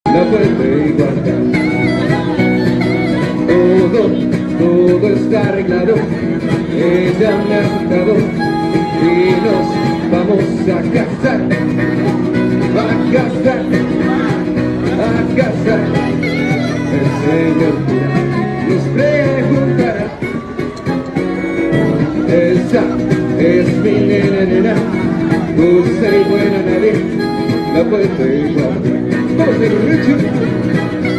la puede guardar. Todo está arreglado, ella me ha sentado y nos vamos a casar, a casar, a casar. El señor cura nos preguntará, esa es mi nena, dulce y buena nadie la puede guardar. Vamos a ver, Richie.